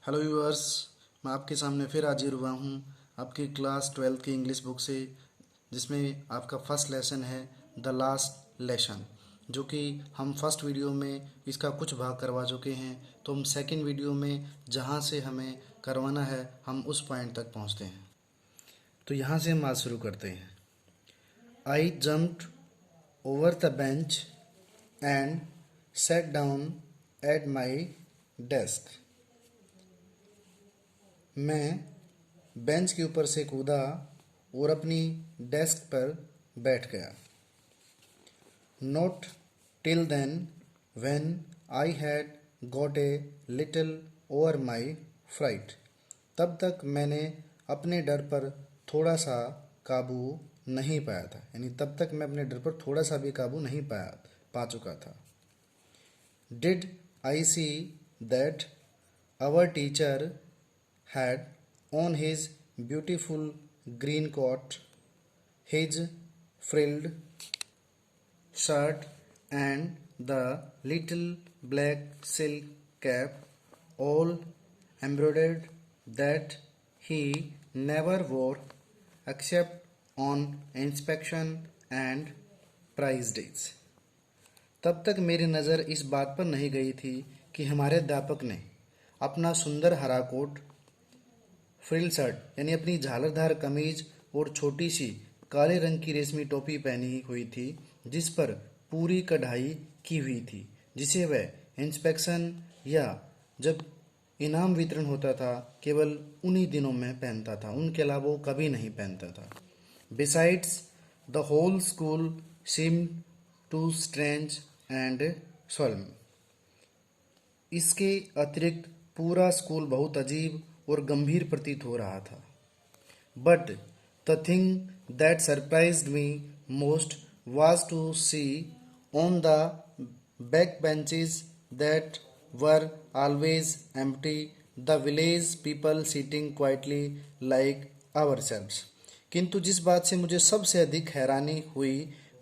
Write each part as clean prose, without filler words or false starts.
Hello viewers, मैं आपके सामने फिर हाजिर हुआ हूँ आपकी क्लास 12th की इंग्लिश बुक से, जिसमें आपका फर्स्ट लेसन है द लास्ट लेसन, जो कि हम फर्स्ट वीडियो में इसका कुछ भाग करवा चुके हैं। तो हम सेकंड वीडियो में जहाँ से हमें करवाना है हम उस पॉइंट तक पहुँचते हैं। तो यहाँ से हम आज शुरू करते हैं। आई jumped over the bench and sat down at my desk. मैं बेंच के ऊपर से कूदा और अपनी डेस्क पर बैठ गया। Not till then when I had got a little over my fright. तब तक मैंने अपने डर पर थोड़ा सा काबू नहीं पाया था, यानी तब तक मैं अपने डर पर थोड़ा सा भी काबू नहीं पा चुका था। Did I see that our teacher had on his beautiful green coat, his frilled shirt, and the little black silk cap, all embroidered, that he never wore except on inspection and prize days. तब तक मेरी नज़र इस बात पर नहीं गई थी कि हमारे अध्यापक ने अपना सुंदर हरा कोट, फ्रिल शर्ट यानी अपनी झालरदार कमीज और छोटी सी काले रंग की रेशमी टोपी पहनी हुई थी, जिस पर पूरी कढ़ाई की हुई थी, जिसे वह इंस्पेक्शन या जब इनाम वितरण होता था केवल उन्हीं दिनों में पहनता था, उनके अलावा वो कभी नहीं पहनता था। Besides the whole school seem to strange and solemn. इसके अतिरिक्त पूरा स्कूल बहुत अजीब और गंभीर प्रतीत हो रहा था। But the thing that surprised me most was to see on the back benches that were always empty the village people sitting quietly like ourselves। किंतु जिस बात से मुझे सबसे अधिक हैरानी हुई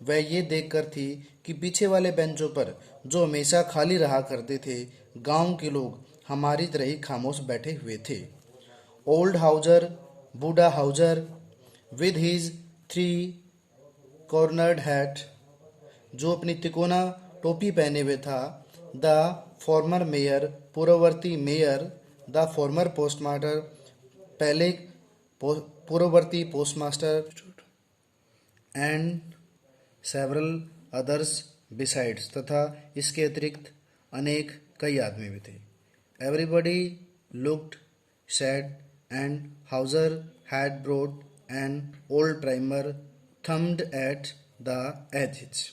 वह ये देखकर थी कि पीछे वाले बेंचों पर, जो हमेशा खाली रहा करते थे, गांव के लोग हमारी तरह ही खामोश बैठे हुए थे। ओल्ड हाउजर, बूढ़ा Hauser with his 3 cornered hat, जो अपनी तिकोना टोपी पहने हुए था। द फॉर्मर मेयर, पूर्ववर्ती मेयर। द फॉर्मर पोस्टमास्टर, पहले पूर्ववर्ती postmaster. And several others besides, तथा इसके अतिरिक्त अनेक कई आदमी भी थे। Everybody looked sad and Hauser had brought an old primer thumbed at the edges.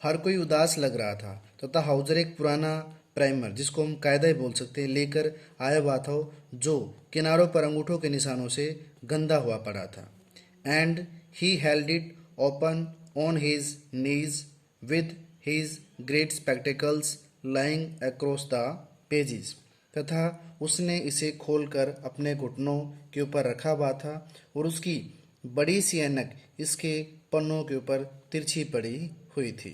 हर कोई उदास लग रहा था तथा हाउजर एक पुराना प्राइमर, जिसको हम कायदा बोल सकते हैं, लेकर आया हुआ था, जो किनारों पर अंगूठों के निशानों से गंदा हुआ पड़ा था। And he held it open on his knees with his great spectacles lying across the pages, तथा उसने इसे खोलकर अपने घुटनों के ऊपर रखा हुआ था और उसकी बड़ी सी ऐनक इसके पन्नों के ऊपर तिरछी पड़ी हुई थी।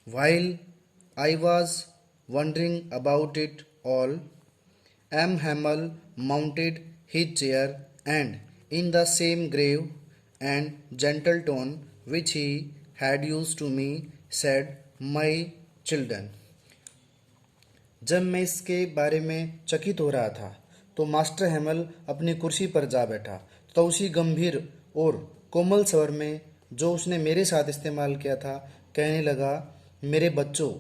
While I was wondering about it all, M. Hamel mounted his chair and in the same grave and gentle tone which he had used to me said, "My children." जब मैं इसके बारे में चकित हो रहा था तो मास्टर हैमल अपनी कुर्सी पर जा बैठा, तो उसी गंभीर और कोमल स्वर में जो उसने मेरे साथ इस्तेमाल किया था कहने लगा, मेरे बच्चों,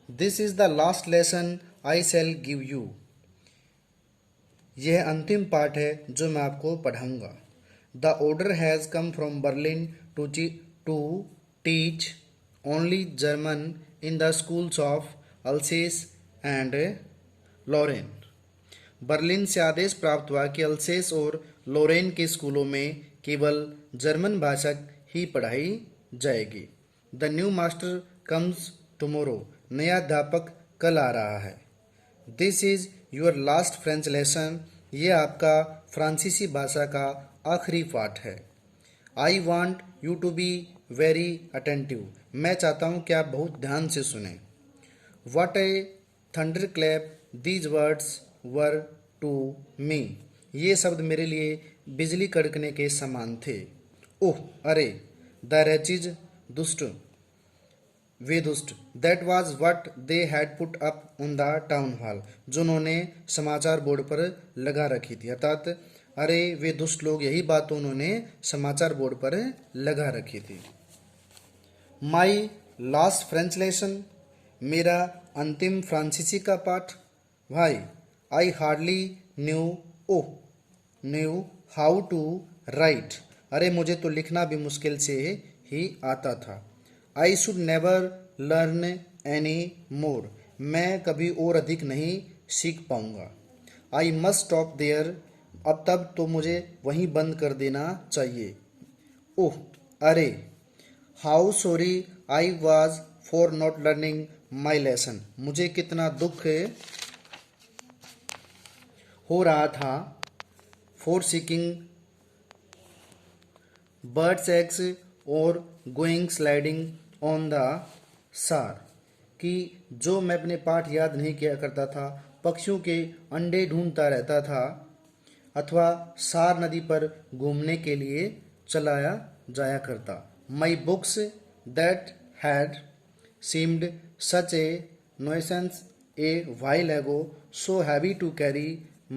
this is the last lesson I shall give you. यह अंतिम पाठ है जो मैं आपको पढ़ाऊंगा। The order has come from Berlin to teach only German in the schools of Alsace and Lorraine. Berlin से आदेश प्राप्त हुआ कि अल्सेस और लॉरेन के स्कूलों में केवल जर्मन भाषा ही पढ़ाई जाएगी। The new master comes tomorrow. नया अध्यापक कल आ रहा है। This is your last French lesson. ये आपका फ्रांसीसी भाषा का आखिरी पाठ है। I want you to be very attentive. मैं चाहता हूँ कि आप बहुत ध्यान से सुने। What a thunderclap these words were to me. ये शब्द मेरे लिए बिजली कड़कने के समान थे। ओह अरे, द रैचिज, दुष्ट, वे दुष्ट, that was what they had put up on the town hall, जो उन्होंने समाचार बोर्ड पर लगा रखी थी। अर्थात अरे वे दुष्ट लोग, यही बात तो उन्होंने समाचार बोर्ड पर लगा रखी थी। माई लास्ट फ्रेंच लेसन, मेरा अंतिम फ्रांसीसी का पाठ। भाई, I hardly knew oh knew how to write, अरे मुझे तो लिखना भी मुश्किल से ही आता था। I should never learn any more, मैं कभी और अधिक नहीं सीख पाऊंगा। आई मस्ट स्टॉप देयर, अब तब तो मुझे वहीं बंद कर देना चाहिए। ओह अरे, how sorry I was for not learning my lesson, मुझे कितना दुख हो रहा था फॉर सीकिंग बर्ड्स एग्स और गोइंग स्लाइडिंग ऑन द सार, कि जो मैं अपने पाठ याद नहीं किया करता था, पक्षियों के अंडे ढूंढता रहता था, अथवा सार नदी पर घूमने के लिए चलाया जाया करता। My books that had seemed such A nuisance A while ago, so heavy to carry,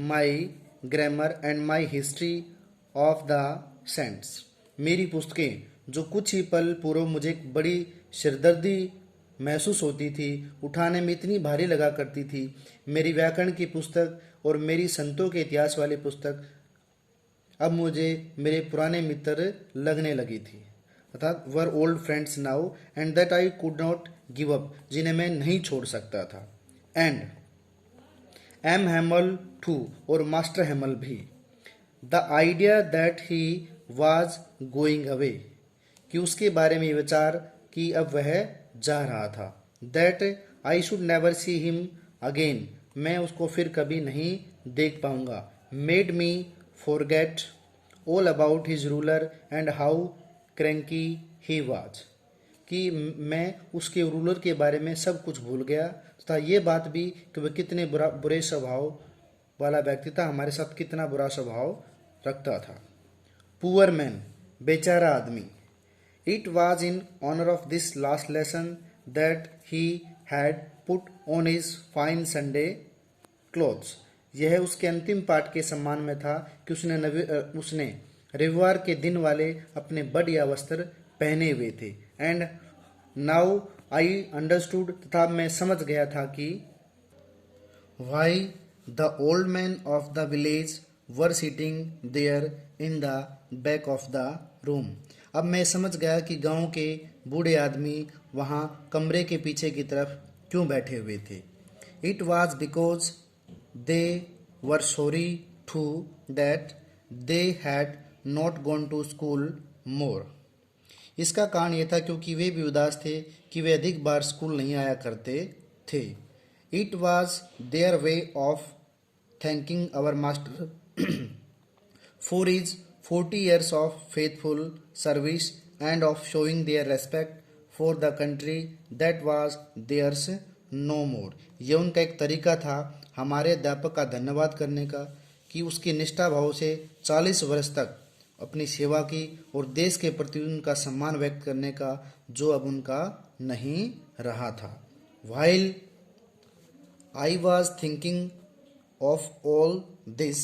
my grammar and my history of the saints, मेरी पुस्तकें जो कुछ ही पल पूर्व मुझे एक बड़ी सिरदर्दी महसूस होती थी, उठाने में इतनी भारी लगा करती थी, मेरी व्याकरण की पुस्तक और मेरी संतों के इतिहास वाली पुस्तक अब मुझे मेरे पुराने मित्र लगने लगी थी। अर्थात were old friends now and that I could not give up, जिन्हें मैं नहीं छोड़ सकता था। एंड एम हैमल टू, और मास्टर हैमल भी। The idea that he was going away, कि उसके बारे में विचार कि अब वह जा रहा था। That I should never see him again, मैं उसको फिर कभी नहीं देख पाऊंगा। Made me forget all about his ruler and how cranky he was, कि मैं उसके रूलर के बारे में सब कुछ भूल गया तथा ये बात भी कि वह कितने बुरे स्वभाव वाला व्यक्ति था, हमारे साथ कितना बुरा स्वभाव रखता था। पुअर मैन, बेचारा आदमी। It was in honour of this last lesson that he had put on his fine Sunday clothes, यह उसके अंतिम पाठ के सम्मान में था कि उसने रविवार के दिन वाले अपने बढ़िया वस्त्र पहने हुए थे। एंड नाउ आई अंडरस्टूड, तथा मैं समझ गया था कि why the old man of the village were sitting there in the back of the room, अब मैं समझ गया कि गांव के बूढ़े आदमी वहां कमरे के पीछे की तरफ क्यों बैठे हुए थे। It was because they were sorry too that they had not gone to school more, इसका कारण यह था क्योंकि वे भी उदास थे कि वे अधिक बार स्कूल नहीं आया करते थे। It was their way of thanking our master for his 40 years of faithful service and of showing their respect for the country that was theirs no more, यह उनका एक तरीका था हमारे अध्यापक का धन्यवाद करने का कि उसकी निष्ठा भाव से 40 वर्ष तक अपनी सेवा की और देश के प्रति उनका सम्मान व्यक्त करने का, जो अब उनका नहीं रहा था। While I was thinking of all this,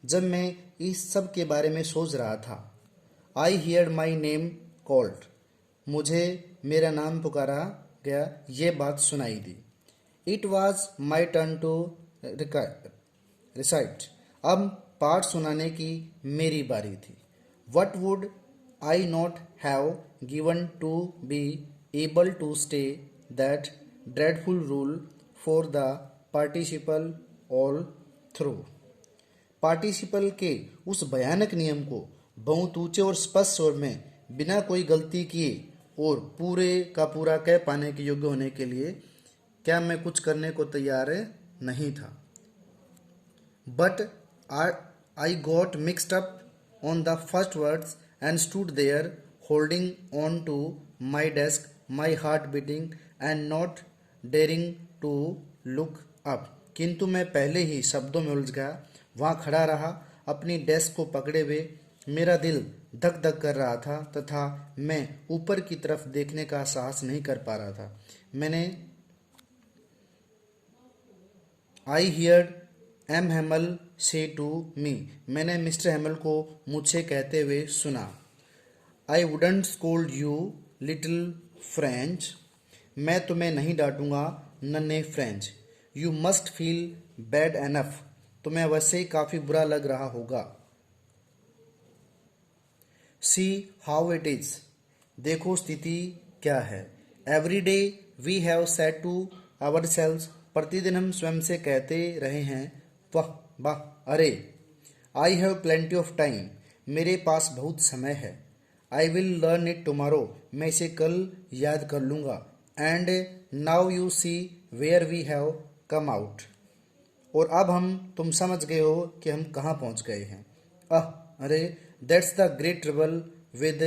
जब मैं इस सब के बारे में सोच रहा था, I heard my name called, मुझे मेरा नाम पुकारा गया, ये बात सुनाई दी। It was my turn to recite, अब पाठ सुनाने की मेरी बारी थी। What would I not have given to be able to stay that dreadful rule for the participle all through, participle के उस भयानक नियम को बहुत ऊंचे और स्पष्ट स्वर में बिना कोई गलती किए और पूरे का पूरा कह पाने के योग्य होने के लिए क्या मैं कुछ करने को तैयार नहीं था। But I got mixed up on the first words and stood there holding on to my desk, my heart beating and not daring to look up, किंतु मैं पहले ही शब्दों में उलझ गया। वहाँ खड़ा रहा, अपनी डेस्क को पकड़े हुए। मेरा दिल धक धक कर रहा था तथा मैं ऊपर की तरफ देखने का साहस नहीं कर पा रहा था। आई हियर्ड एम हेमल से टू मी, मैंने मिस्टर हेमल को मुझसे कहते हुए सुना। I wouldn't scold you little French, मैं तुम्हें नहीं डांटूंगा नन्हे French. You must feel bad enough, तुम्हें वैसे ही काफ़ी बुरा लग रहा होगा। सी हाउ इट इज़, देखो स्थिति क्या है। Every day we have said to our selves, प्रतिदिन हम स्वयं से कहते रहे हैं वाह वाह अरे। I have plenty of time, मेरे पास बहुत समय है। I will learn it tomorrow, मैं इसे कल याद कर लूँगा। And now you see where we have come out, और अब तुम समझ गए हो कि हम कहाँ पहुँच गए हैं। अरे that's the great trouble with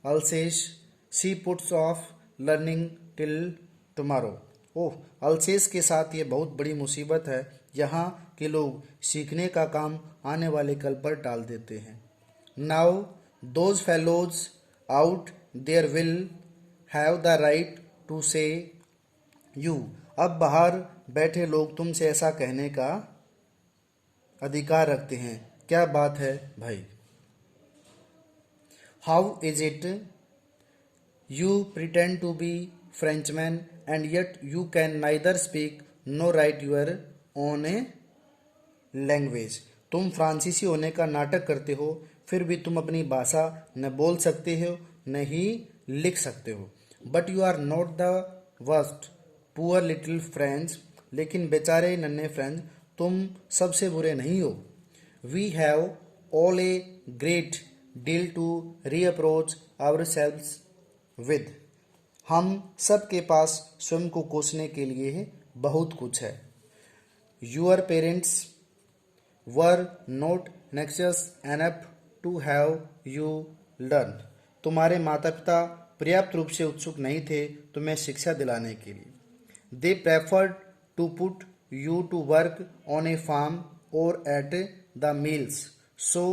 Alsace, she puts off learning till tomorrow. Oh, Alsace के साथ ये बहुत बड़ी मुसीबत है, यहाँ के लोग सीखने का काम आने वाले कल पर टाल देते हैं। Now those fellows out there will have the right to say you, अब बाहर बैठे लोग तुमसे ऐसा कहने का अधिकार रखते हैं। क्या बात है भाई। How is it you pretend to be Frenchman and yet you can neither speak nor write your own a language, तुम फ्रांसीसी होने का नाटक करते हो, फिर भी तुम अपनी भाषा न बोल सकते हो न ही लिख सकते हो। But you are not the worst poor little French, लेकिन बेचारे नन्हे फ्रेंच, तुम सबसे बुरे नहीं हो। We have all a great deal to reapproach ourselves with, हम सब के पास स्वयं को कोसने के लिए बहुत कुछ है। Your parents were not anxious enough to have you learn, तुम्हारे माता पिता पर्याप्त रूप से उत्सुक नहीं थे तुम्हें शिक्षा दिलाने के लिए। They preferred to put you to work on a farm or at the mills so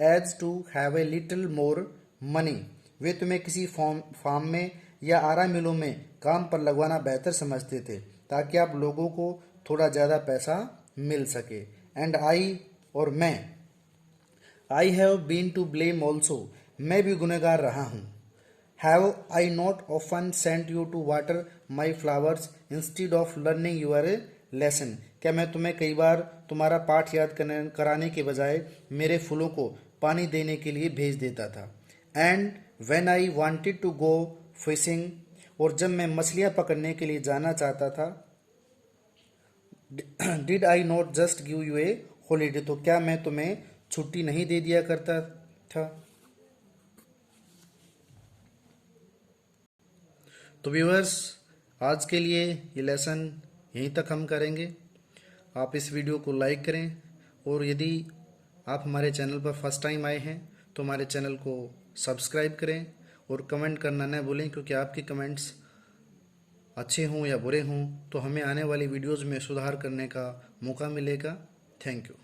as to have a little more money, वे तुम्हें किसी फार्म में या आरा मिलों में काम पर लगवाना बेहतर समझते थे ताकि आप लोगों को थोड़ा ज़्यादा पैसा मिल सके। एंड आई, और मैं, I have been to blame also, मैं भी गुनहगार रहा हूँ। Have I not often sent you to water my flowers instead of learning your lesson, क्या मैं तुम्हें कई बार तुम्हारा पाठ याद कराने के बजाय मेरे फूलों को पानी देने के लिए भेज देता था। And when I wanted to go fishing, और जब मैं मछलियाँ पकड़ने के लिए जाना चाहता था, did I not just give U A holiday, तो क्या मैं तुम्हें छुट्टी नहीं दे दिया करता था। तो व्यूअर्स, आज के लिए ये लेसन यहीं तक हम करेंगे। आप इस वीडियो को लाइक करें, और यदि आप हमारे चैनल पर फर्स्ट टाइम आए हैं तो हमारे चैनल को सब्सक्राइब करें और कमेंट करना न भूलें, क्योंकि आपके कमेंट्स अच्छे हों या बुरे हों तो हमें आने वाली वीडियोज़ में सुधार करने का मौका मिलेगा। Thank you.